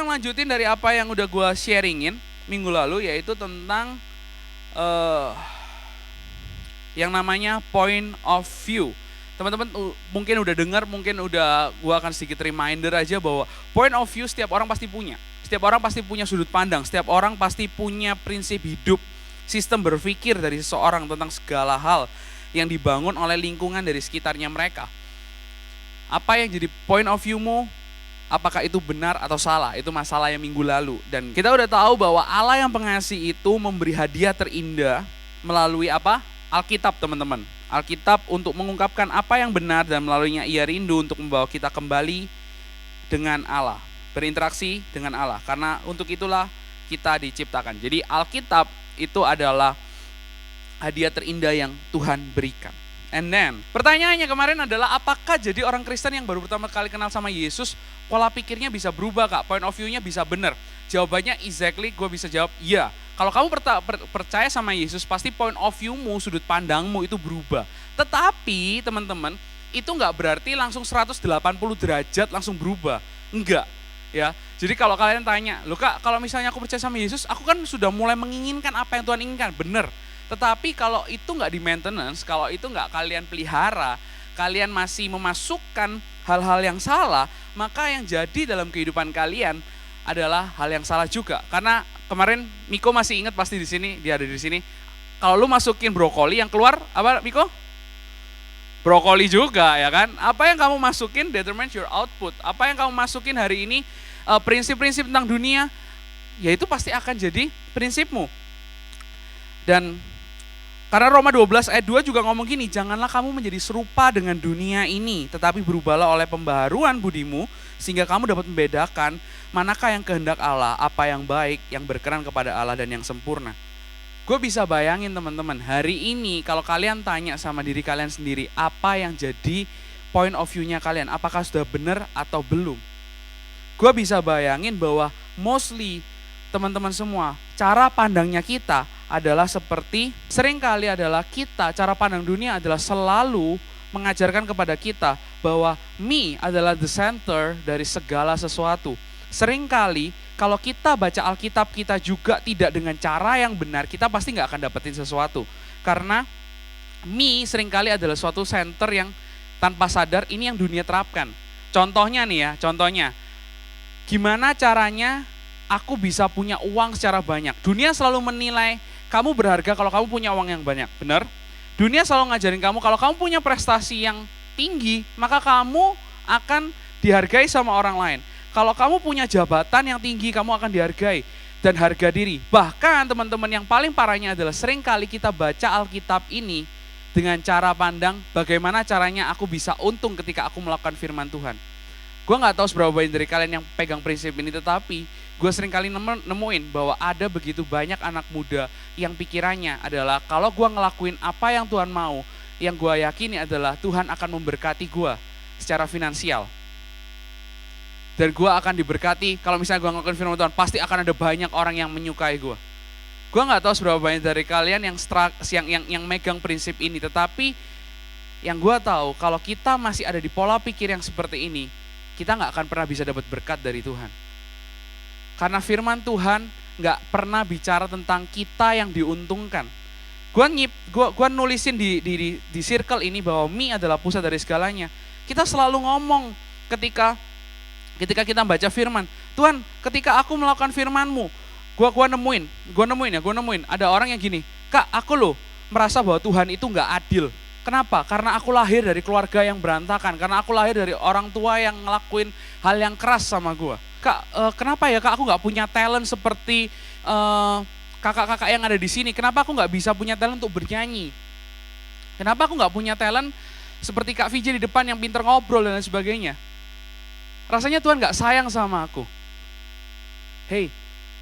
akan lanjutin dari apa yang udah gue sharingin minggu lalu, yaitu tentang yang namanya point of view. Teman-teman mungkin udah dengar, mungkin udah gue akan sedikit reminder aja bahwa point of view setiap orang pasti punya. Setiap orang pasti punya sudut pandang, setiap orang pasti punya prinsip hidup, sistem berpikir dari seseorang tentang segala hal yang dibangun oleh lingkungan dari sekitarnya mereka. Apa yang jadi point of view-mu, apakah itu benar atau salah, itu masalah yang minggu lalu. Dan kita udah tahu bahwa Allah yang pengasih itu memberi hadiah terindah melalui apa? Alkitab, teman-teman. Alkitab untuk mengungkapkan apa yang benar, dan melaluinya ia rindu untuk membawa kita kembali dengan Allah, berinteraksi dengan Allah. Karena untuk itulah kita diciptakan. Jadi Alkitab itu adalah hadiah terindah yang Tuhan berikan. And then, pertanyaannya kemarin adalah apakah jadi orang Kristen yang baru pertama kali kenal sama Yesus, pola pikirnya bisa berubah kak, point of view-nya bisa benar? Jawabannya exactly, gue bisa jawab iya. Kalau kamu percaya sama Yesus, pasti point of view-mu, sudut pandangmu itu berubah. Tetapi teman-teman, itu nggak berarti langsung 180 derajat langsung berubah. Enggak. Ya, jadi kalau kalian tanya, loh kak, kalau misalnya aku percaya sama Yesus, aku kan sudah mulai menginginkan apa yang Tuhan inginkan, benar. Tetapi kalau itu nggak di maintenance, kalau itu nggak kalian pelihara, kalian masih memasukkan hal-hal yang salah, maka yang jadi dalam kehidupan kalian adalah hal yang salah juga. Karena kemarin Miko masih ingat pasti di sini, dia ada di sini. Kalau lu masukin brokoli, yang keluar apa Miko? Brokoli juga ya kan. Apa yang kamu masukin determines your output. Apa yang kamu masukin hari ini, prinsip-prinsip tentang dunia, ya itu pasti akan jadi prinsipmu. Dan karena Roma 12 ayat 2 juga ngomong gini, janganlah kamu menjadi serupa dengan dunia ini, tetapi berubahlah oleh pembaharuan budimu, sehingga kamu dapat membedakan manakah yang kehendak Allah, apa yang baik, yang berkenan kepada Allah, dan yang sempurna. Gue bisa bayangin teman-teman, hari ini kalau kalian tanya sama diri kalian sendiri, apa yang jadi point of view-nya kalian, apakah sudah benar atau belum? Gue bisa bayangin bahwa mostly teman-teman semua, cara pandangnya kita adalah seperti, seringkali adalah kita, cara pandang dunia adalah selalu mengajarkan kepada kita bahwa me adalah the center dari segala sesuatu. Seringkali kalau kita baca Alkitab kita juga tidak dengan cara yang benar, kita pasti nggak akan dapetin sesuatu. Karena me seringkali adalah suatu center yang tanpa sadar ini yang dunia terapkan. Contohnya nih ya, contohnya, gimana caranya aku bisa punya uang secara banyak? Dunia selalu menilai kamu berharga kalau kamu punya uang yang banyak, benar? Dunia selalu ngajarin kamu kalau kamu punya prestasi yang tinggi, maka kamu akan dihargai sama orang lain. Kalau kamu punya jabatan yang tinggi, kamu akan dihargai dan harga diri. Bahkan teman-teman yang paling parahnya adalah seringkali kita baca Alkitab ini dengan cara pandang bagaimana caranya aku bisa untung ketika aku melakukan firman Tuhan. Gue gak tahu seberapa banyak dari kalian yang pegang prinsip ini, tetapi gue seringkali nemuin bahwa ada begitu banyak anak muda yang pikirannya adalah kalau gue ngelakuin apa yang Tuhan mau, yang gue yakini adalah Tuhan akan memberkati gue secara finansial. Dan gue akan diberkati, kalau misalnya gue ngelakuin firman Tuhan, pasti akan ada banyak orang yang menyukai gue. Gue gak tahu seberapa banyak dari kalian yang megang prinsip ini, tetapi yang gue tahu kalau kita masih ada di pola pikir yang seperti ini, kita gak akan pernah bisa dapat berkat dari Tuhan. Karena firman Tuhan gak pernah bicara tentang kita yang diuntungkan. Gue nulisin di circle ini bahwa me adalah pusat dari segalanya. Kita selalu ngomong ketika kita baca firman, Tuhan ketika aku melakukan firman-Mu, gue nemuin ada orang yang gini, kak aku loh merasa bahwa Tuhan itu gak adil. Kenapa? Karena aku lahir dari keluarga yang berantakan, karena aku lahir dari orang tua yang ngelakuin hal yang keras sama gue. Kak, kenapa ya kak aku gak punya talent seperti kakak-kakak yang ada di sini? Kenapa aku gak bisa punya talent untuk bernyanyi? Kenapa aku gak punya talent seperti Kak VJ di depan yang pintar ngobrol dan lain sebagainya? Rasanya Tuhan gak sayang sama aku. Hey,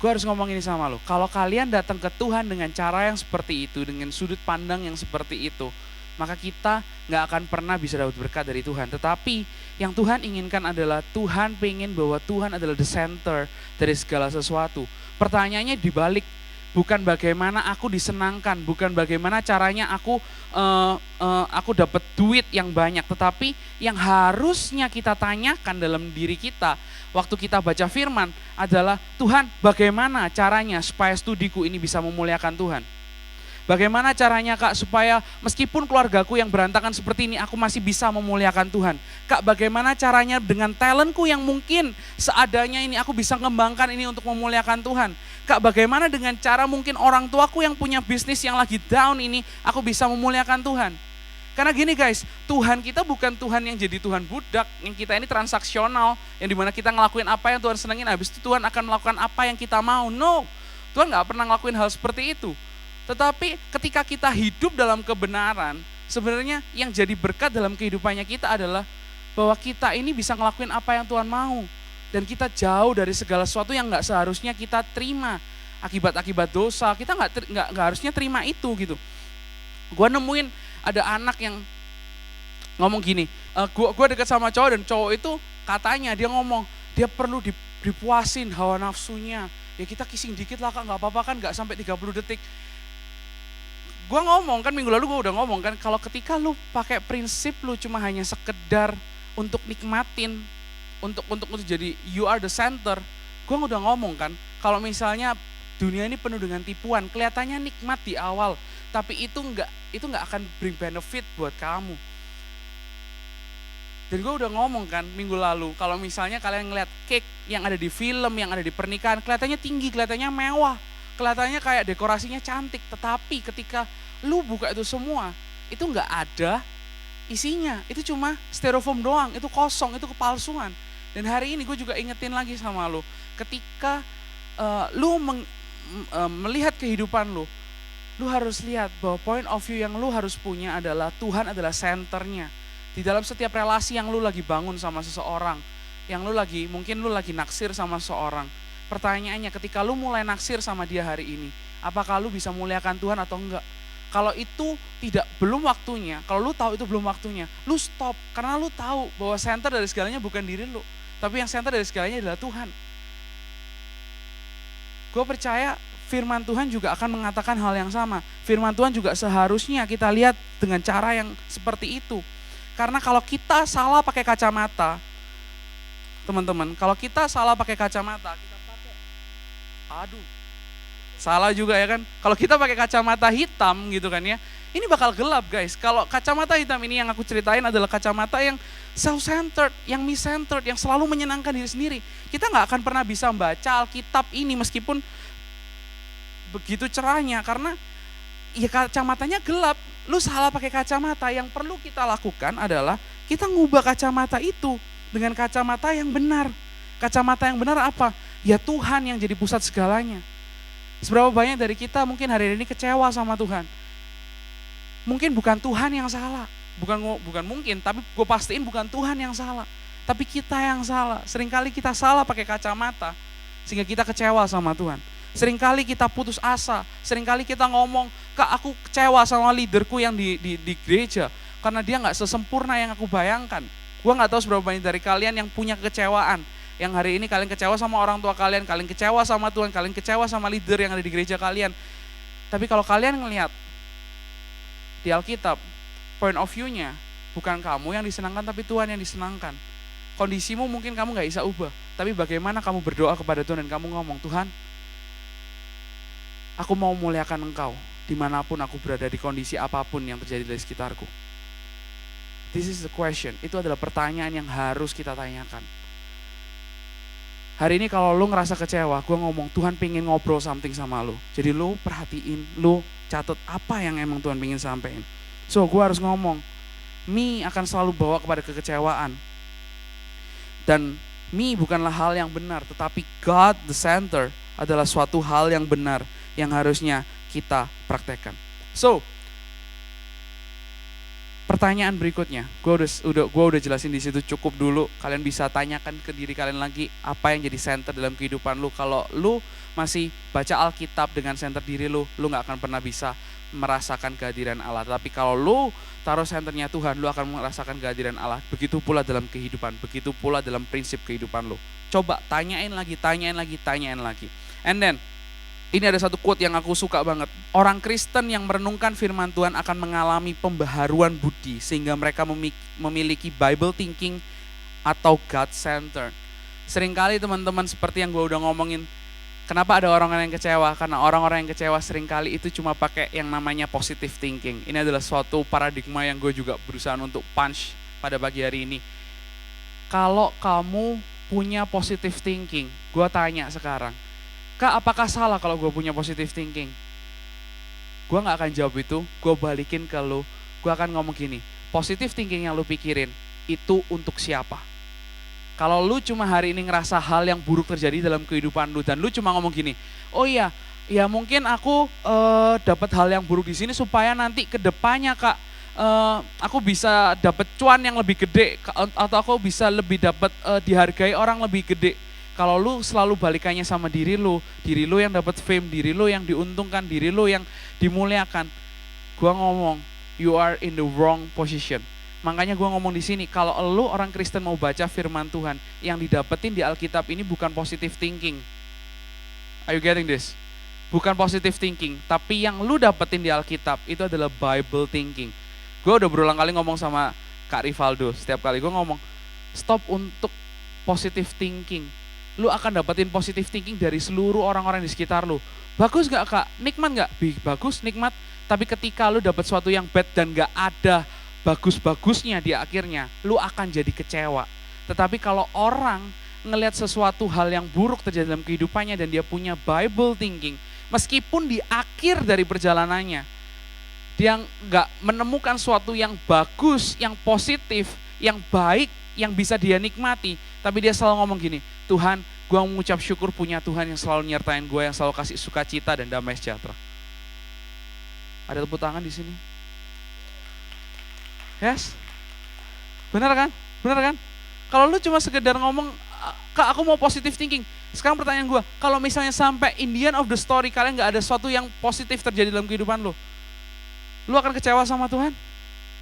gue harus ngomong ini sama lo. Kalau kalian datang ke Tuhan dengan cara yang seperti itu, dengan sudut pandang yang seperti itu, maka kita gak akan pernah bisa dapat berkat dari Tuhan. Tetapi yang Tuhan inginkan adalah Tuhan pengen bahwa Tuhan adalah the center dari segala sesuatu. Pertanyaannya dibalik, bukan bagaimana aku disenangkan, bukan bagaimana caranya aku dapat duit yang banyak, tetapi yang harusnya kita tanyakan dalam diri kita waktu kita baca firman adalah, Tuhan, bagaimana caranya supaya studiku ini bisa memuliakan Tuhan? Bagaimana caranya Kak supaya meskipun keluargaku yang berantakan seperti ini aku masih bisa memuliakan Tuhan? Kak, bagaimana caranya dengan talentku yang mungkin seadanya ini aku bisa kembangkan ini untuk memuliakan Tuhan? Kak, bagaimana dengan cara mungkin orang tuaku yang punya bisnis yang lagi down ini aku bisa memuliakan Tuhan? Karena gini guys, Tuhan kita bukan Tuhan yang jadi Tuhan budak, yang kita ini transaksional, yang dimana kita ngelakuin apa yang Tuhan senengin, habis itu Tuhan akan melakukan apa yang kita mau. No, Tuhan gak pernah ngelakuin hal seperti itu. Tetapi ketika kita hidup dalam kebenaran, sebenarnya yang jadi berkat dalam kehidupannya kita adalah bahwa kita ini bisa ngelakuin apa yang Tuhan mau. Dan kita jauh dari segala sesuatu yang gak seharusnya kita terima. Akibat-akibat dosa, kita gak harusnya terima itu gitu. Gue nemuin ada anak yang ngomong gini, gue dekat sama cowok dan cowok itu katanya dia ngomong, dia perlu dipuasin hawa nafsunya. Ya kita kissing dikit lah Kak, gak apa-apa kan, gak sampai 30 detik. Gue ngomong kan, minggu lalu gue udah ngomong kan, kalau ketika lu pakai prinsip lu cuma hanya sekedar untuk nikmatin, untuk jadi you are the center, gue udah ngomong kan, kalau misalnya dunia ini penuh dengan tipuan, kelihatannya nikmat di awal, tapi itu nggak akan bring benefit buat kamu. Dan gue udah ngomong kan minggu lalu, kalau misalnya kalian ngeliat cake yang ada di film, yang ada di pernikahan, kelihatannya tinggi, kelihatannya mewah, kelihatannya kayak dekorasinya cantik, tetapi ketika lu buka itu semua, itu nggak ada isinya, itu cuma styrofoam doang, itu kosong, itu kepalsuan. Dan hari ini gue juga ingetin lagi sama lu, ketika lu melihat kehidupan lu harus lihat bahwa point of view yang lu harus punya adalah Tuhan adalah senternya. Di dalam setiap relasi yang lu lagi bangun sama seseorang, yang mungkin lu lagi naksir sama seseorang, pertanyaannya ketika lu mulai naksir sama dia hari ini, apakah lu bisa muliakan Tuhan atau enggak? Kalau itu belum waktunya, kalau lu tahu itu belum waktunya, lu stop, karena lu tahu bahwa center dari segalanya bukan diri lu, tapi yang center dari segalanya adalah Tuhan. Gue percaya firman Tuhan juga akan mengatakan hal yang sama. Firman Tuhan juga seharusnya kita lihat dengan cara yang seperti itu. Karena kalau kita salah pakai kacamata, teman-teman, kalau kita salah pakai kacamata, kita pakai, salah juga ya kan. Kalau kita pakai kacamata hitam gitu kan ya, ini bakal gelap guys. Kalau kacamata hitam ini yang aku ceritain adalah kacamata yang self-centered, yang me-centered, yang selalu menyenangkan diri sendiri. Kita gak akan pernah bisa membaca Alkitab ini meskipun begitu cerahnya, karena ya kacamatanya gelap. Lu salah pakai kacamata, yang perlu kita lakukan adalah kita ngubah kacamata itu dengan kacamata yang benar. Kacamata yang benar apa? Ya Tuhan yang jadi pusat segalanya. Seberapa banyak dari kita mungkin hari ini kecewa sama Tuhan. Mungkin bukan Tuhan yang salah, bukan mungkin, tapi gue pastiin bukan Tuhan yang salah, tapi kita yang salah. Seringkali kita salah pakai kacamata sehingga kita kecewa sama Tuhan. Seringkali kita putus asa, seringkali kita ngomong, Kak aku kecewa sama leaderku yang di gereja karena dia gak sesempurna yang aku bayangkan. Gue gak tahu seberapa banyak dari kalian yang punya kekecewaan, yang hari ini kalian kecewa sama orang tua kalian kecewa sama Tuhan, kalian kecewa sama leader yang ada di gereja kalian. Tapi kalau kalian ngelihat di Alkitab, point of view-nya bukan kamu yang disenangkan tapi Tuhan yang disenangkan. Kondisimu mungkin kamu gak bisa ubah, tapi bagaimana kamu berdoa kepada Tuhan dan kamu ngomong, Tuhan, aku mau muliakan Engkau dimanapun aku berada, di kondisi apapun yang terjadi di sekitarku. This is the question, itu adalah pertanyaan yang harus kita tanyakan. Hari ini kalau lu ngerasa kecewa, gue ngomong Tuhan pengen ngobrol something sama lu. Jadi lu perhatiin, lu catat apa yang emang Tuhan pengen sampein. So gue harus ngomong, me akan selalu bawa kepada kekecewaan. Dan me bukanlah hal yang benar, tetapi God the center adalah suatu hal yang benar yang harusnya kita praktekkan. So, pertanyaan berikutnya, gue udah jelasin di situ, cukup dulu. Kalian bisa tanyakan ke diri kalian lagi apa yang jadi center dalam kehidupan lu. Kalau lu masih baca Alkitab dengan center diri lu nggak akan pernah bisa merasakan kehadiran Allah. Tapi kalau lu taruh centernya Tuhan, lu akan merasakan kehadiran Allah. Begitu pula dalam kehidupan, begitu pula dalam prinsip kehidupan lu. Coba tanyain lagi. And then Ini ada satu quote yang aku suka banget. Orang Kristen yang merenungkan firman Tuhan akan mengalami pembaharuan budi sehingga mereka memiliki Bible thinking atau God center. Seringkali teman-teman seperti yang gue udah ngomongin, kenapa ada orang-orang yang kecewa? Karena orang-orang yang kecewa seringkali itu cuma pakai yang namanya positive thinking. Ini adalah suatu paradigma yang gue juga berusaha untuk punch pada pagi hari ini. Kalau kamu punya positive thinking, gue tanya sekarang, Kak, apakah salah kalau gue punya positive thinking? Gue gak akan jawab itu, gue balikin ke lu. Gue akan ngomong gini, positive thinking yang lu pikirin, itu untuk siapa? Kalau lu cuma hari ini ngerasa hal yang buruk terjadi dalam kehidupan lu, dan lu cuma ngomong gini, oh iya, ya mungkin aku dapat hal yang buruk di sini supaya nanti ke depannya Kak, aku bisa dapat cuan yang lebih gede, atau aku bisa lebih dapat dihargai orang lebih gede. Kalau lu selalu balikannya sama diri lu yang dapat fame, diri lu yang diuntungkan, diri lu yang dimuliakan. Gua ngomong, you are in the wrong position. Makanya gua ngomong di sini, kalau lu orang Kristen mau baca firman Tuhan, yang didapetin di Alkitab ini bukan positive thinking. Are you getting this? Bukan positive thinking, tapi yang lu dapetin di Alkitab itu adalah Bible thinking. Gua udah berulang kali ngomong sama Kak Rivaldo, setiap kali gua ngomong, stop untuk positive thinking. Lu akan dapetin positive thinking dari seluruh orang-orang di sekitar lu. Bagus gak Kak? Nikmat gak? Bagus, nikmat. Tapi ketika lu dapet sesuatu yang bad dan gak ada bagus-bagusnya di akhirnya, lu akan jadi kecewa. Tetapi kalau orang ngelihat sesuatu hal yang buruk terjadi dalam kehidupannya dan dia punya Bible thinking, meskipun di akhir dari perjalanannya, dia gak menemukan sesuatu yang bagus, yang positif, yang baik, yang bisa dia nikmati, tapi dia selalu ngomong gini, Tuhan, gue mengucap syukur punya Tuhan yang selalu nyertain gue, yang selalu kasih sukacita dan damai sejahtera. Ada tepuk tangan di sini. Yes? Benar kan? Benar kan? Kalau lu cuma sekedar ngomong, Kak aku mau positive thinking. Sekarang pertanyaan gue, kalau misalnya sampai in the end of the story kalian gak ada sesuatu yang positif terjadi dalam kehidupan lu akan kecewa sama Tuhan?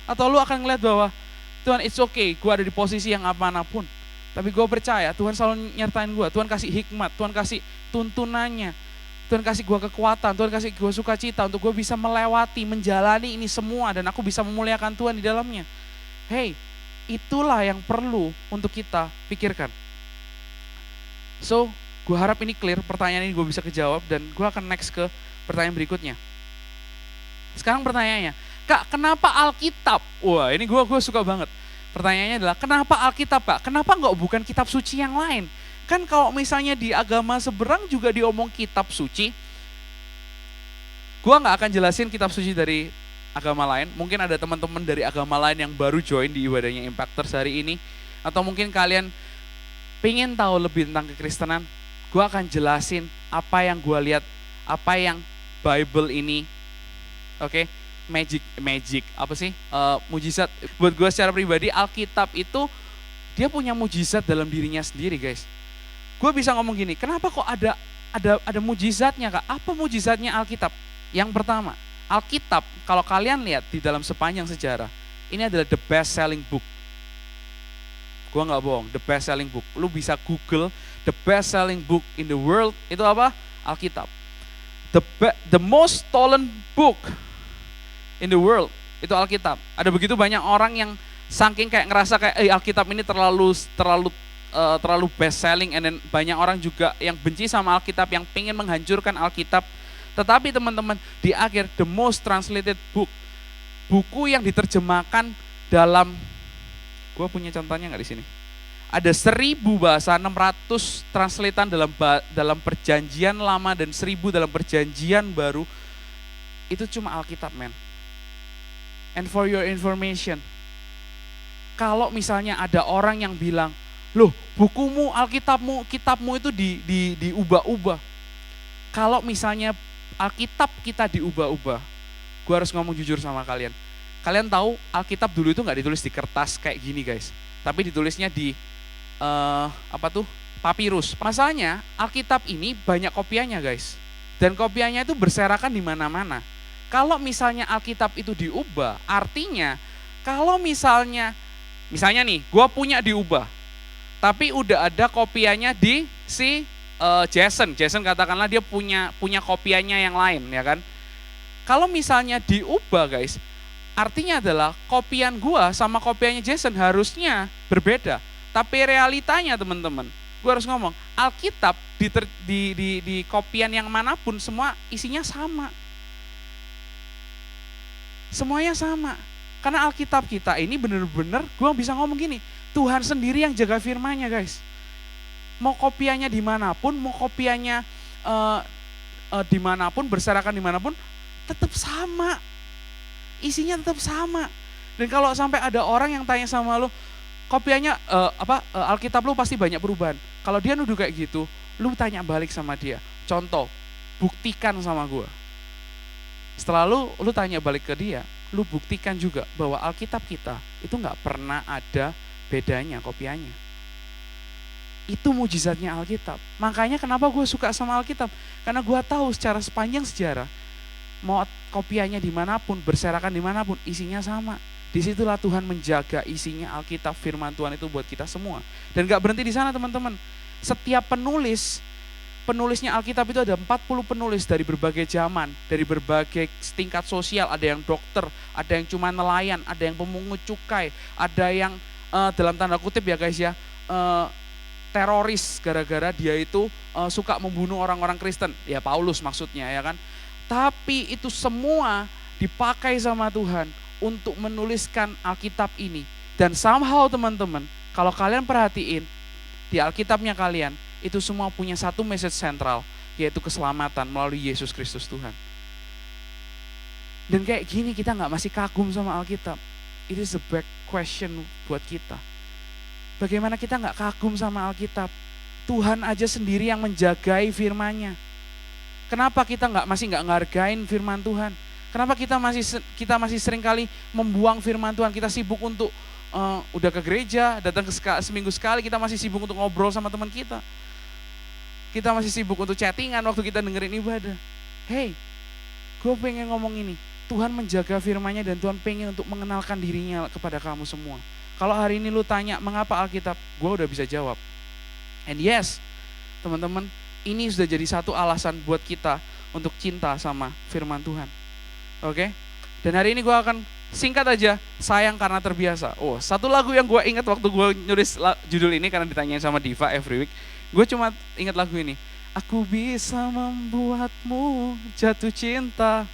Atau lu akan ngeliat bahwa, Tuhan it's okay, gue ada di posisi yang amanapun. Tapi gue percaya Tuhan selalu nyertain gue, Tuhan kasih hikmat, Tuhan kasih tuntunannya, Tuhan kasih gue kekuatan, Tuhan kasih gue sukacita untuk gue bisa melewati, menjalani ini semua dan aku bisa memuliakan Tuhan di dalamnya. Hey, itulah yang perlu untuk kita pikirkan. So, gue harap ini clear, pertanyaan ini gue bisa kejawab dan gue akan next ke pertanyaan berikutnya. Sekarang pertanyaannya, Kak, kenapa Alkitab? Wah, ini gue suka banget. Pertanyaannya adalah, kenapa Alkitab, Kak? Kenapa enggak bukan kitab suci yang lain? Kan kalau misalnya di agama seberang juga diomong kitab suci. Gua enggak akan jelasin kitab suci dari agama lain. Mungkin ada teman-teman dari agama lain yang baru join di ibadahnya Impactors hari ini. Atau mungkin kalian pengen tahu lebih tentang kekristenan. Gua akan jelasin apa yang gua lihat, apa yang Bible ini, oke? Magic apa sih, mujizat. Buat gue secara pribadi Alkitab itu dia punya mujizat dalam dirinya sendiri guys. Gue bisa ngomong gini, kenapa kok ada mujizatnya Kak? Apa mujizatnya Alkitab? Yang pertama, Alkitab kalau kalian lihat di dalam sepanjang sejarah, ini adalah the best selling book. Gue gak bohong, the best selling book. Lu bisa Google the best selling book in the world, itu apa? Alkitab. The most stolen book in the world, itu Alkitab. Ada begitu banyak orang yang saking kayak ngerasa kayak Alkitab ini terlalu best selling, and then banyak orang juga yang benci sama Alkitab, yang pengen menghancurkan Alkitab. Tetapi teman-teman, di akhir the most translated book, buku yang diterjemahkan dalam, gue punya contohnya nggak di sini? Ada 1000 bahasa, 600 translatean dalam perjanjian lama dan 1000 dalam perjanjian baru. Itu cuma Alkitab, men. And for your information, kalau misalnya ada orang yang bilang, loh bukumu, Alkitabmu, kitabmu itu diubah-ubah. Kalau misalnya Alkitab kita diubah-ubah, gue harus ngomong jujur sama kalian. Kalian tahu Alkitab dulu itu gak ditulis di kertas kayak gini guys, tapi ditulisnya di papirus. Masalahnya Alkitab ini banyak kopiannya guys, dan kopiannya itu berserakan di mana-mana. Kalau misalnya Alkitab itu diubah, artinya kalau misalnya nih, gue punya diubah, tapi udah ada kopiannya di si Jason katakanlah dia punya kopiannya yang lain ya kan. Kalau misalnya diubah guys, artinya adalah kopian gua sama kopiannya Jason harusnya berbeda. Tapi realitanya teman-teman, gua harus ngomong, Alkitab di kopian yang manapun semua isinya sama. Semuanya sama. Karena Alkitab kita ini benar-benar gua bisa ngomong gini, Tuhan sendiri yang jaga firman-Nya guys. Mau kopiannya dimanapun, mau kopiannya dimanapun, berserakan dimanapun, tetap sama. Isinya tetap sama. Dan kalau sampai ada orang yang tanya sama lu, kopiannya Alkitab lu pasti banyak perubahan. Kalau dia nuduh kayak gitu, lu tanya balik sama dia. Contoh, buktikan sama gua. Setelah lu tanya balik ke dia, lu buktikan juga bahwa Alkitab kita itu nggak pernah ada bedanya kopiannya. Itu mujizatnya Alkitab. Makanya kenapa gue suka sama Alkitab? Karena gue tahu secara sepanjang sejarah, mau kopiannya dimanapun, berserakan dimanapun, isinya sama. Disitulah Tuhan menjaga isinya Alkitab, firman Tuhan itu buat kita semua. Dan gak berhenti di sana teman-teman. Setiap penulisnya Alkitab itu ada 40 penulis dari berbagai zaman, dari berbagai tingkat sosial. Ada yang dokter, ada yang cuma nelayan, ada yang pemungut cukai, ada yang dalam tanda kutip ya guys ya, teroris gara-gara dia itu suka membunuh orang-orang Kristen. Ya Paulus maksudnya ya kan. Tapi itu semua dipakai sama Tuhan untuk menuliskan Alkitab ini. Dan somehow teman-teman, kalau kalian perhatiin di Alkitabnya kalian, itu semua punya satu message sentral, yaitu keselamatan melalui Yesus Kristus Tuhan. Dan kayak gini kita gak masih kagum sama Alkitab? It is a big question buat kita. Bagaimana kita gak kagum sama Alkitab? Tuhan aja sendiri yang menjagai firman-Nya. Kenapa kita masih nggak ngargain firman Tuhan? Kenapa kita masih sering kali membuang firman Tuhan? Kita sibuk untuk udah ke gereja, datang seminggu sekali, kita masih sibuk untuk ngobrol sama teman kita. Kita masih sibuk untuk chattingan waktu kita dengerin ibadah. Hey, gue pengen ngomong ini. Tuhan menjaga firman-Nya dan Tuhan pengen untuk mengenalkan dirinya kepada kamu semua. Kalau hari ini lu tanya mengapa Alkitab, gue udah bisa jawab. And yes, teman-teman, ini sudah jadi satu alasan buat kita untuk cinta sama firman Tuhan. Oke? Dan hari ini gue akan singkat aja, sayang karena terbiasa. Oh, satu lagu yang gue ingat waktu gue nulis judul ini karena ditanyain sama Diva every week. Gue cuma ingat lagu ini. Aku bisa membuatmu jatuh cinta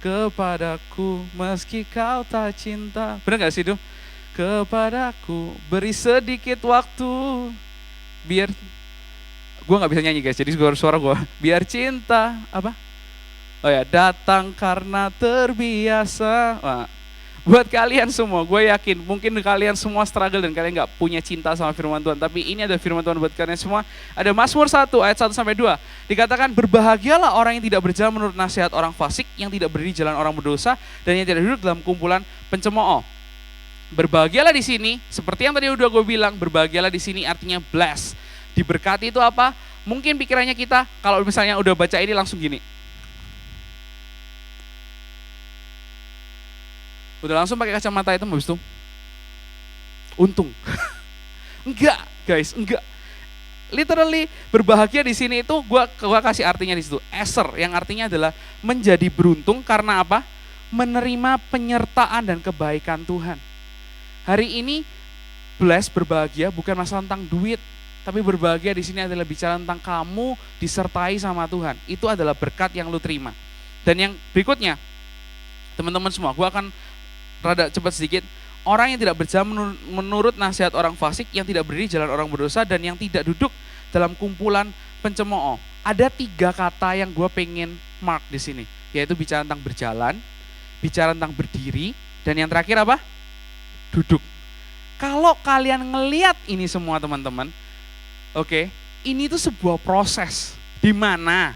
kepadaku meski kau tak cinta. Bener gak sih itu? Kepadaku beri sedikit waktu biar gue nggak bisa nyanyi guys, jadi suara gue biar cinta apa? Oh ya, datang karena terbiasa. Wah, buat kalian semua, gue yakin mungkin kalian semua struggle dan kalian nggak punya cinta sama firman Tuhan. Tapi ini ada firman Tuhan buat kalian semua. Ada Mazmur 1 ayat 1-2. Dikatakan berbahagialah orang yang tidak berjalan menurut nasihat orang fasik, yang tidak berdiri jalan orang berdosa, dan yang tidak duduk dalam kumpulan pencemooh. Berbahagialah di sini, seperti yang tadi udah gue bilang, berbahagialah di sini artinya bless. Diberkati itu apa? Mungkin pikirannya kita kalau misalnya udah baca ini langsung gini. Udah langsung pakai kacamata itu habis itu. Untung. Enggak, guys, enggak. Literally berbahagia di sini itu gua kasih artinya di situ. Eser yang artinya adalah menjadi beruntung karena apa? Menerima penyertaan dan kebaikan Tuhan. Hari ini bless berbahagia bukan masalah tentang duit, tapi berbahagia di sini adalah bicara tentang kamu disertai sama Tuhan. Itu adalah berkat yang lu terima. Dan yang berikutnya, teman-teman semua, gue akan rada cepat sedikit. Orang yang tidak berjalan menurut nasihat orang fasik, yang tidak berdiri jalan orang berdosa, dan yang tidak duduk dalam kumpulan pencemooh. Ada 3 kata yang gue pengen mark di sini, yaitu bicara tentang berjalan, bicara tentang berdiri, dan yang terakhir apa? Duduk. Kalau kalian ngelihat ini semua teman-teman, oke, ini tuh sebuah proses. Di mana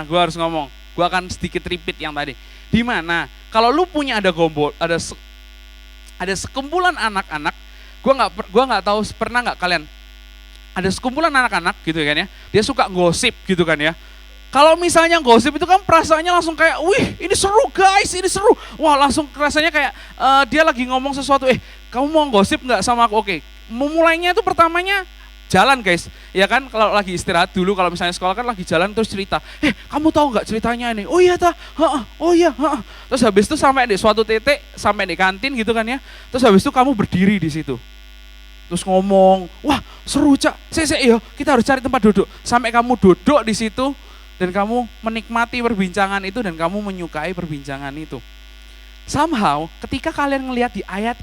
gue harus ngomong. Gue akan sedikit repeat yang tadi. Di mana? Kalau lu punya ada sekumpulan anak-anak, gue nggak tahu pernah nggak kalian ada sekumpulan anak-anak gitu kan ya, dia suka gosip gitu kan ya. Kalau misalnya gosip itu kan perasaannya langsung kayak, wih ini seru guys, ini seru. Wah langsung rasanya kayak dia lagi ngomong sesuatu, kamu mau gosip nggak sama aku? Oke, memulainya itu pertamanya jalan guys, ya kan kalau lagi istirahat dulu, kalau misalnya sekolah kan lagi jalan terus cerita, kamu tahu nggak ceritanya ini, oh iya ta, oh iya, terus habis itu sampai di suatu titik, sampai di kantin gitu kan ya, terus habis itu kamu berdiri di situ, terus ngomong, wah seru cak, yo kita harus cari tempat duduk, sampai kamu duduk di situ dan kamu menikmati perbincangan itu dan kamu menyukai perbincangan itu. Somehow ketika kalian ngelihat di ayat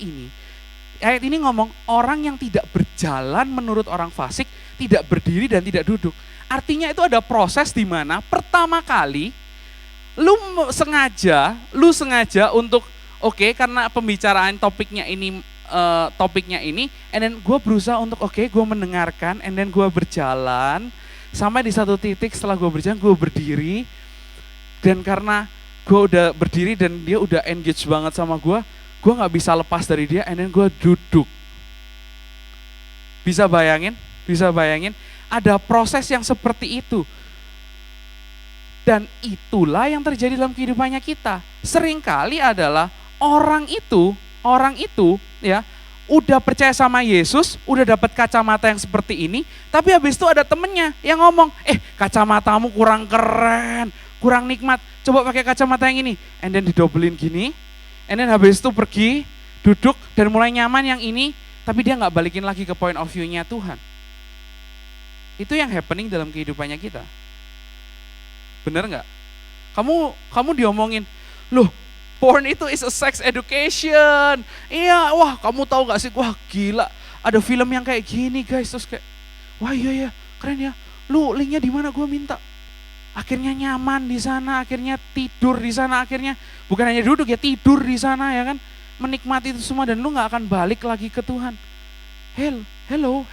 ini ngomong orang yang tidak berjalan menurut orang fasik, tidak berdiri dan tidak duduk. Artinya itu ada proses di mana pertama kali lu sengaja untuk karena pembicaraan topiknya ini and then gue berusaha untuk gue mendengarkan and then gue berjalan sampai di satu titik setelah gue berjalan gue berdiri, dan karena gue udah berdiri dan dia udah engage banget sama gue gak bisa lepas dari dia and then gue duduk. Bisa bayangin? Ada proses yang seperti itu. Dan itulah yang terjadi dalam kehidupannya kita. Seringkali adalah orang itu ya udah percaya sama Yesus, udah dapat kacamata yang seperti ini, tapi habis itu ada temennya yang ngomong, kacamatamu kurang keren, kurang nikmat, coba pakai kacamata yang ini, and then didobelin gini, and then habis itu pergi, duduk, dan mulai nyaman yang ini, tapi dia gak balikin lagi ke point of view-nya Tuhan. Itu yang happening dalam kehidupannya kita. Bener gak? Kamu diomongin, loh porn itu is a sex education. Iya, wah kamu tahu gak sih, wah gila, ada film yang kayak gini guys, terus kayak, wah iya keren ya, lu linknya di mana gue minta. Akhirnya nyaman di sana, akhirnya tidur di sana, akhirnya bukan hanya duduk ya, tidur di sana ya kan, menikmati itu semua dan lu nggak akan balik lagi ke Tuhan. Hello.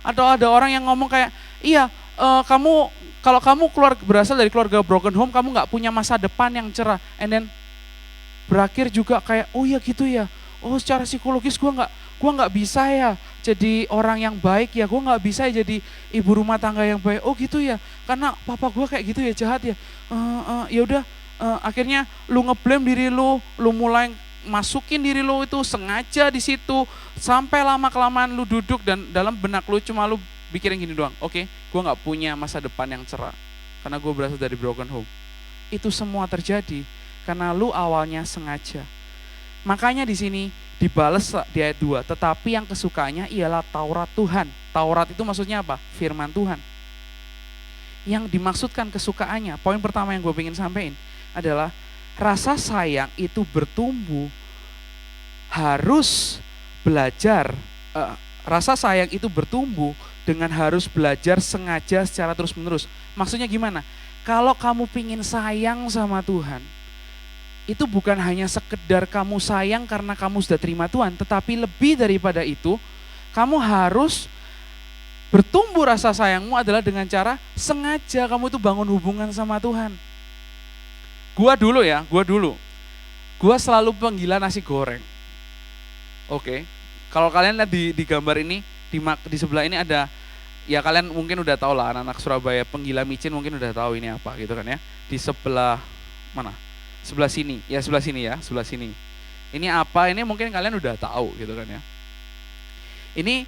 Atau ada orang yang ngomong kayak, kalau kamu berasal dari keluarga broken home, kamu nggak punya masa depan yang cerah, and then berakhir juga kayak, oh ya gitu ya, oh secara psikologis gue nggak bisa ya jadi orang yang baik ya, gue nggak bisa ya jadi ibu rumah tangga yang baik, oh gitu ya, karena papa gue kayak gitu ya, jahat ya, ya udah, akhirnya lu ngeblame diri lu mulai masukin diri lu itu sengaja di situ, sampai lama kelamaan lu duduk dan dalam benak lu cuma lu pikirin gini doang, gue nggak punya masa depan yang cerah karena gue berasal dari broken home. Itu semua terjadi karena lu awalnya sengaja. Makanya di sini dibales di ayat 2, tetapi yang kesukanya ialah Taurat Tuhan. Taurat itu maksudnya apa? Firman Tuhan. Yang dimaksudkan kesukaannya, poin pertama yang gue pengen sampaikan adalah rasa sayang itu bertumbuh harus belajar, rasa sayang itu bertumbuh dengan harus belajar sengaja secara terus menerus. Maksudnya gimana? Kalau kamu pingin sayang sama Tuhan, itu bukan hanya sekedar kamu sayang karena kamu sudah terima Tuhan, tetapi lebih daripada itu, kamu harus bertumbuh rasa sayangmu adalah dengan cara sengaja kamu itu bangun hubungan sama Tuhan. Gua selalu penggila nasi goreng. Kalau kalian lihat di gambar ini, di sebelah ini ada, ya kalian mungkin udah tahu lah, anak-anak Surabaya penggila micin mungkin udah tahu ini apa gitu kan ya. Di sebelah mana? Sebelah sini. Ini apa? Ini mungkin kalian udah tahu gitu kan ya. Ini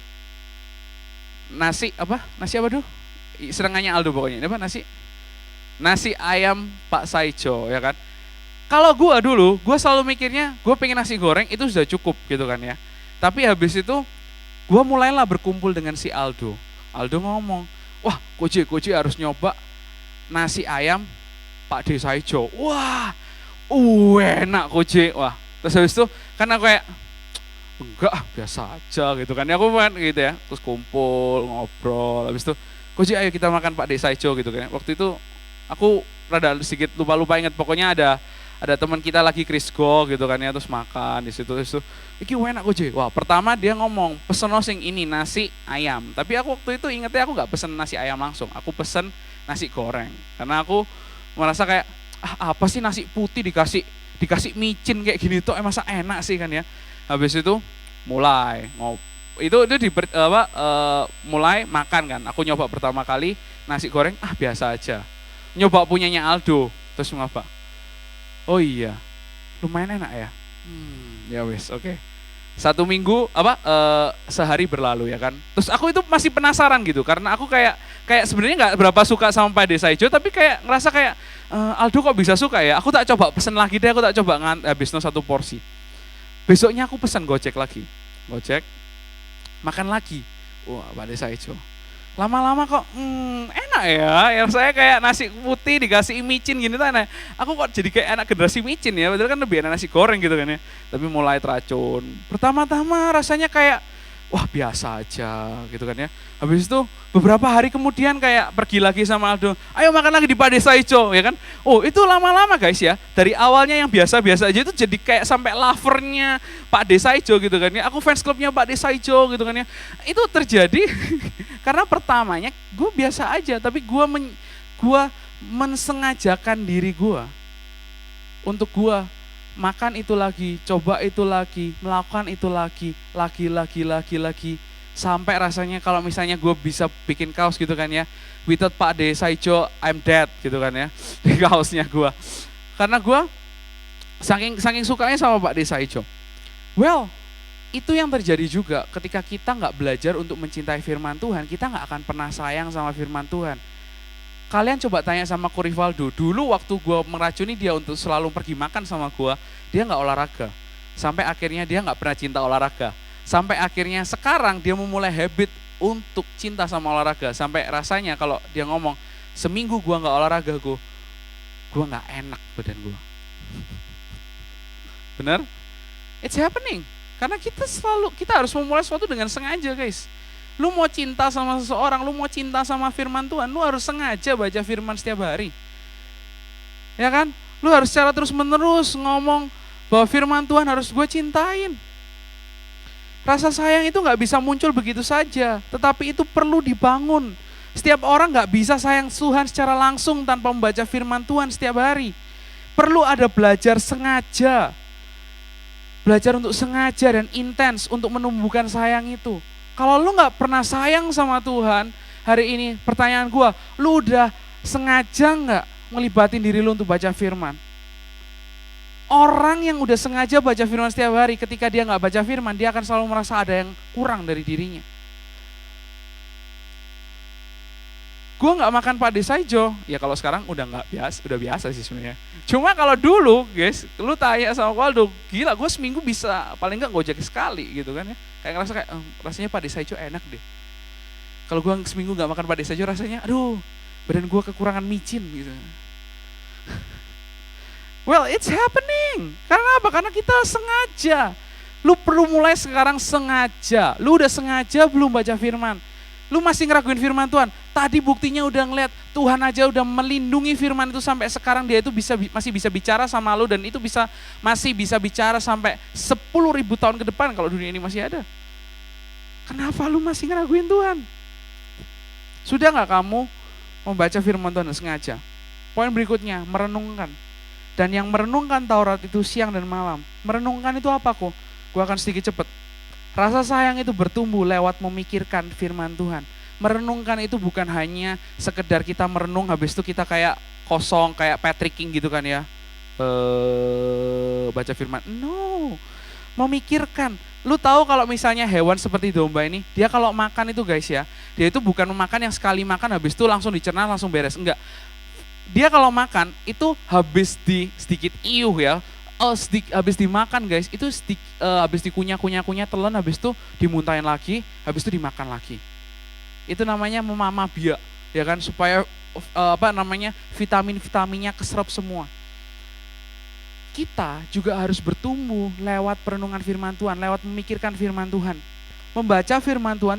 nasi apa tuh? Serengannya Aldo pokoknya. Ini apa nasi ayam Pak Saijo ya kan. Kalau gue selalu mikirnya gue pengen nasi goreng itu sudah cukup gitu kan ya. Tapi habis itu gue mulailah berkumpul dengan si Aldo. Aldo ngomong, wah Koji harus nyoba nasi ayam Pak De Saijo. Wah enak Koji. Wah terus habis itu karena kayak enggak biasa aja gitu kan ya, aku main gitu ya, terus kumpul ngobrol, habis itu Koji ayo kita makan Pak De Saijo gitu kan. Waktu itu aku rada sedikit lupa ingat, pokoknya ada teman kita lagi Krisgo gitu kan ya, terus makan di situ, iki enak Koji. Wah pertama dia ngomong pesen sing ini nasi ayam, tapi aku waktu itu ingetnya aku nggak pesen nasi ayam langsung, aku pesen nasi goreng karena aku merasa kayak apa sih nasi putih dikasih micin kayak gini tuh masa enak sih kan ya. Habis itu mulai mulai makan kan. Aku nyoba pertama kali nasi goreng biasa aja. Nyoba punyanya Aldo, terus ngapa? Oh iya, lumayan enak ya. Ya wes, oke. Sehari berlalu ya kan. Terus aku itu masih penasaran gitu karena aku kayak sebenarnya nggak berapa suka sama Pak Desa Ijo, tapi kayak ngerasa kayak Aldo kok bisa suka ya. Aku tak coba pesen lagi deh, aku tak coba habis satu porsi. Besoknya aku pesan Gojek lagi. Gojek, makan lagi. Wah, Pak Desa Ijo. Lama-lama kok enak ya. Yang saya kayak nasi putih dikasih micin gini tuh enak. Aku kok jadi kayak anak generasi micin ya. Padahal kan lebih enak nasi goreng gitu kan ya. Tapi mulai teracun. Pertama-tama rasanya kayak wah biasa aja gitu kan ya. Habis itu beberapa hari kemudian kayak pergi lagi sama Aldo, ayo makan lagi di Pak Desa Ijo ya kan. Oh itu lama-lama guys ya, dari awalnya yang biasa-biasa aja itu jadi kayak sampai lovernya Pak Desa Ijo gitu kan ya. Aku fans klubnya Pak Desa Ijo gitu kan ya. Itu terjadi karena pertamanya gue biasa aja, tapi gue mensengajakan diri gue untuk gue makan itu lagi, coba itu lagi, melakukan itu lagi, lagi. Sampai rasanya kalau misalnya gue bisa bikin kaos gitu kan ya, without Pak Desa Ijo, I'm dead gitu kan ya, di kaosnya gue. Karena gue saking sukanya sama Pak Desa Ijo. Well, itu yang terjadi juga ketika kita nggak belajar untuk mencintai firman Tuhan, kita nggak akan pernah sayang sama firman Tuhan. Kalian coba tanya sama Ko Rivaldo, dulu waktu gue meracuni dia untuk selalu pergi makan sama gue, dia nggak olahraga. Sampai akhirnya dia nggak pernah cinta olahraga. Sampai akhirnya sekarang dia memulai habit untuk cinta sama olahraga. Sampai rasanya kalau dia ngomong, seminggu gue nggak olahraga, gue nggak enak badan gue. Bener? It's happening. Karena kita harus memulai sesuatu dengan sengaja guys. Lu mau cinta sama seseorang, lu mau cinta sama firman Tuhan, lu harus sengaja baca firman setiap hari. Ya kan? Lu harus secara terus menerus ngomong bahwa firman Tuhan harus gue cintain. Rasa sayang itu gak bisa muncul begitu saja, tetapi itu perlu dibangun. Setiap orang gak bisa sayang Tuhan secara langsung tanpa membaca firman Tuhan setiap hari. Perlu ada belajar sengaja. Belajar untuk sengaja dan intens untuk menumbuhkan sayang itu. Kalau lu gak pernah sayang sama Tuhan, hari ini pertanyaan gue, lu udah sengaja gak ngelibatin diri lu untuk baca firman? Orang yang udah sengaja baca firman setiap hari, ketika dia gak baca firman, dia akan selalu merasa ada yang kurang dari dirinya. Gue gak makan Pak Desa Ijo, ya kalau sekarang udah biasa sih sebenarnya. Cuma kalau dulu guys, lu tanya sama Waldo, gila gue seminggu bisa paling gak Gojek sekali gitu kan ya. Kayak ngerasa rasanya Pak Desa Ijo enak deh. Kalau gue seminggu gak makan Pak Desa Ijo rasanya, aduh badan gue kekurangan micin gitu. Well, it's happening. Karena apa? Karena kita sengaja. Lu perlu mulai sekarang sengaja. Lu udah sengaja belum baca firman? Lu masih ngeraguin firman Tuhan? Tadi buktinya udah ngeliat Tuhan aja udah melindungi firman itu sampai sekarang dia itu masih bisa bicara sama lu, dan itu masih bisa bicara sampai 10.000 tahun ke depan kalau dunia ini masih ada. Kenapa lu masih ngeraguin Tuhan? Sudah gak kamu membaca firman Tuhan sengaja? Poin berikutnya, merenungkan. Dan yang merenungkan Taurat itu siang dan malam. Merenungkan itu apa kok? Gue akan sedikit cepet. Rasa sayang itu bertumbuh lewat memikirkan firman Tuhan. Merenungkan itu bukan hanya sekedar kita merenung habis itu kita kayak kosong, kayak Patrick King gitu kan ya. Baca firman. No. Memikirkan. Lu tahu kalau misalnya hewan seperti domba ini, dia kalau makan itu guys ya, dia itu bukan makan yang sekali makan habis itu langsung dicerna langsung beres. Enggak. Dia kalau makan itu habis sedikit iuh ya, habis dimakan guys, itu habis dikunyah telan, habis itu dimuntahin lagi, habis itu dimakan lagi. Itu namanya memamah biak, ya kan, supaya vitaminnya keserap semua. Kita juga harus bertumbuh lewat perenungan firman Tuhan, lewat memikirkan firman Tuhan. Membaca firman Tuhan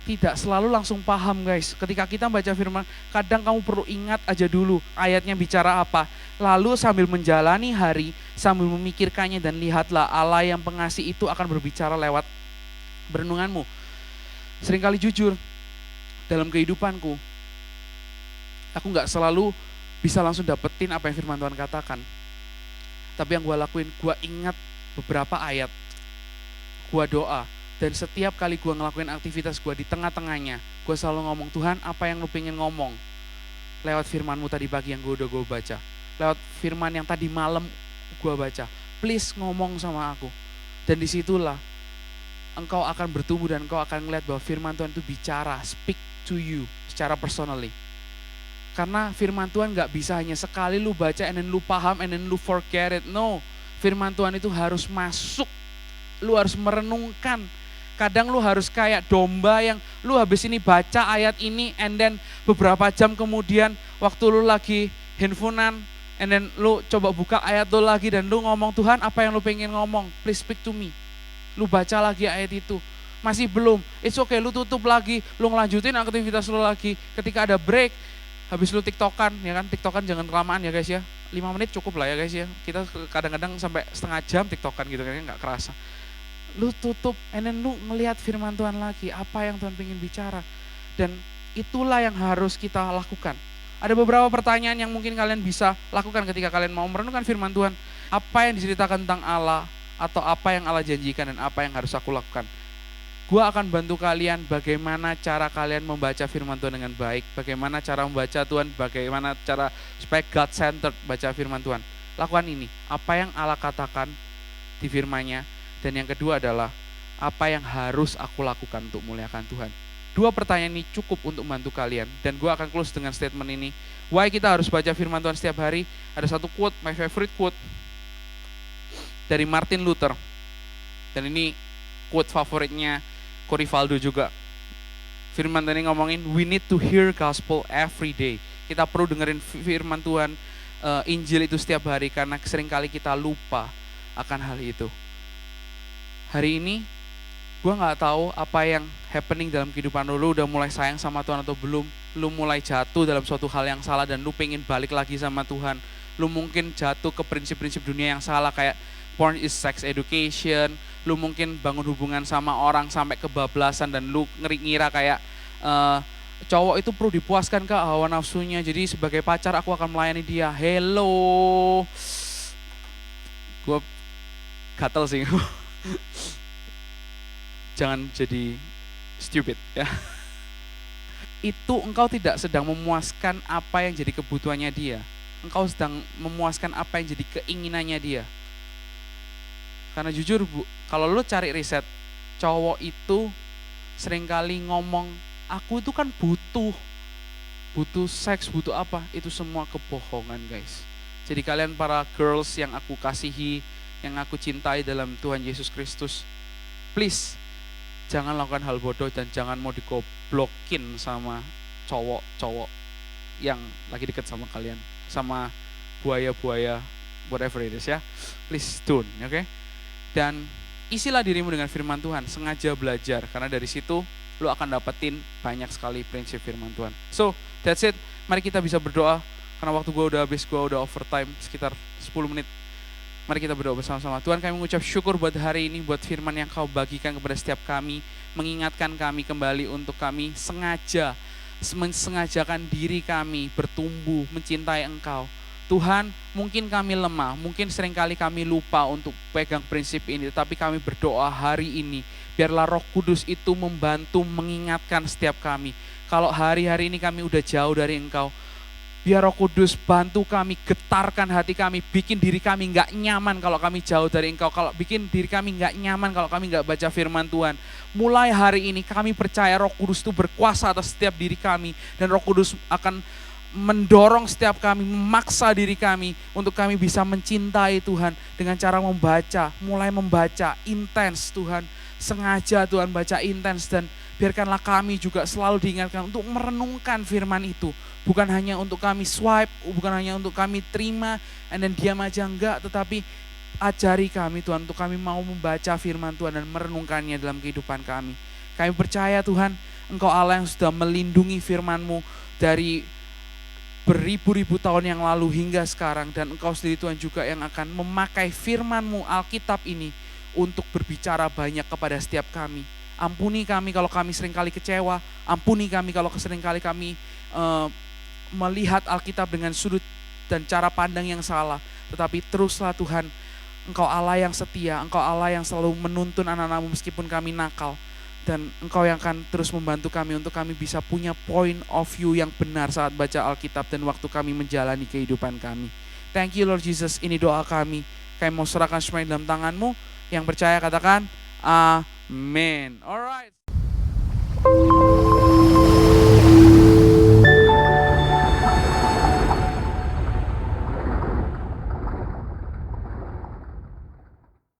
tidak selalu langsung paham guys. Ketika kita membaca firman, kadang kamu perlu ingat aja dulu ayatnya bicara apa. Lalu sambil menjalani hari, sambil memikirkannya, dan lihatlah Allah yang pengasih itu akan berbicara lewat renunganmu. Seringkali jujur, dalam kehidupanku, aku gak selalu bisa langsung dapetin apa yang firman Tuhan katakan. Tapi yang gue lakuin, gue ingat beberapa ayat, gue doa. Dan setiap kali gue ngelakuin aktivitas gue, di tengah-tengahnya gue selalu ngomong, Tuhan apa yang lu pengen ngomong lewat firman-Mu tadi pagi yang gue baca, lewat firman yang tadi malam gue baca, please ngomong sama aku. Dan disitulah engkau akan bertumbuh dan engkau akan melihat bahwa firman Tuhan itu bicara, speak to you secara personally. Karena firman Tuhan gak bisa hanya sekali lu baca and then lu paham and then lu forget it. No, firman Tuhan itu harus masuk, lu harus merenungkan. Kadang lu harus kayak domba yang lu habis ini baca ayat ini and then beberapa jam kemudian waktu lu lagi handphonean and then lu coba buka ayat lu lagi dan lu ngomong, Tuhan apa yang lu pengen ngomong, please speak to me. Lu baca lagi ayat itu, masih belum, it's okay, lu tutup lagi, lu ngelanjutin aktivitas lu lagi. Ketika ada break, habis lu tiktokan, ya kan, tiktokan jangan kelamaan ya guys ya, 5 menit cukup lah ya guys ya. Kita kadang-kadang sampai setengah jam tiktokan gitu kan, gak kerasa. Lu tutup, and then lu melihat firman Tuhan lagi, apa yang Tuhan pengen bicara. Dan itulah yang harus kita lakukan. Ada beberapa pertanyaan yang mungkin kalian bisa lakukan ketika kalian mau merenungkan firman Tuhan. Apa yang diceritakan tentang Allah, atau apa yang Allah janjikan dan apa yang harus aku lakukan. Gua akan bantu kalian bagaimana cara kalian membaca firman Tuhan dengan baik, bagaimana cara membaca Tuhan, bagaimana cara supaya God-centered baca firman Tuhan. Lakukan ini, apa yang Allah katakan di firman-Nya. Dan yang kedua adalah apa yang harus aku lakukan untuk muliakan Tuhan. 2 pertanyaan ini cukup untuk membantu kalian. Dan gue akan close dengan statement ini. Why kita harus baca firman Tuhan setiap hari? Ada satu quote, my favorite quote, dari Martin Luther. Dan ini quote favoritnya Corey Valdo juga. Firman Tuhan ngomongin, we need to hear gospel every day. Kita perlu dengerin firman Tuhan, Injil itu setiap hari. Karena seringkali kita lupa akan hal itu. Hari ini, gue gak tahu apa yang happening dalam kehidupan lu udah mulai sayang sama Tuhan atau belum. Lu mulai jatuh dalam suatu hal yang salah dan lu pengen balik lagi sama Tuhan. Lu mungkin jatuh ke prinsip-prinsip dunia yang salah kayak porn is sex education. Lu mungkin bangun hubungan sama orang sampai kebablasan dan lu ngira kayak cowok itu perlu dipuaskan ke hawa nafsunya. Jadi sebagai pacar aku akan melayani dia. Hello. Gue gatel sih. Jangan jadi stupid ya. Itu engkau tidak sedang memuaskan apa yang jadi kebutuhannya dia. Engkau sedang memuaskan apa yang jadi keinginannya dia. Karena jujur Bu, kalau lu cari riset, cowok itu seringkali ngomong, aku itu kan butuh seks, butuh apa, itu semua kebohongan guys. Jadi kalian para girls yang aku kasihi, yang aku cintai dalam Tuhan Yesus Kristus, please jangan lakukan hal bodoh dan jangan mau digoblokin sama cowok-cowok yang lagi deket sama kalian, sama buaya-buaya, whatever it is ya. Please don't, oke? Dan isilah dirimu dengan firman Tuhan, sengaja belajar, karena dari situ lo akan dapetin banyak sekali prinsip firman Tuhan. So, that's it. Mari kita bisa berdoa, karena waktu gue udah habis, gue udah overtime sekitar 10 menit. Mari kita berdoa bersama-sama. Tuhan, kami mengucap syukur buat hari ini, buat firman yang kau bagikan kepada setiap kami, mengingatkan kami kembali untuk kami sengajakan diri kami bertumbuh, mencintai Engkau. Tuhan, mungkin kami lemah, mungkin seringkali kami lupa untuk pegang prinsip ini, tetapi kami berdoa hari ini, biarlah Roh Kudus itu membantu mengingatkan setiap kami. Kalau hari-hari ini kami udah jauh dari Engkau, biar Roh Kudus bantu kami, getarkan hati kami, bikin diri kami gak nyaman kalau kami jauh dari Engkau, kalau bikin diri kami gak nyaman kalau kami gak baca firman Tuhan. Mulai hari ini kami percaya Roh Kudus itu berkuasa atas setiap diri kami, dan Roh Kudus akan mendorong setiap kami, memaksa diri kami untuk kami bisa mencintai Tuhan dengan cara membaca, mulai membaca intens Tuhan, sengaja Tuhan baca intens, dan biarkanlah kami juga selalu diingatkan untuk merenungkan firman itu, bukan hanya untuk kami swipe, bukan hanya untuk kami terima and then diam aja, enggak, tetapi ajari kami Tuhan untuk kami mau membaca firman Tuhan dan merenungkannya dalam kehidupan kami. Kami percaya Tuhan, Engkau Allah yang sudah melindungi firman-Mu dari beribu-ribu tahun yang lalu hingga sekarang, dan Engkau sendiri Tuhan juga yang akan memakai firman-Mu Alkitab ini untuk berbicara banyak kepada setiap kami. Ampuni kami kalau kami seringkali kecewa, ampuni kami kalau seringkali kami melihat Alkitab dengan sudut dan cara pandang yang salah, tetapi teruslah Tuhan, Engkau Allah yang setia, Engkau Allah yang selalu menuntun anak-anak-Mu meskipun kami nakal. Dan Engkau yang akan terus membantu kami untuk kami bisa punya point of view yang benar saat baca Alkitab dan waktu kami menjalani kehidupan kami. Thank you Lord Jesus, ini doa kami. Kami mau serahkan semuanya dalam tangan-Mu. Yang percaya katakan, Amin. Alright.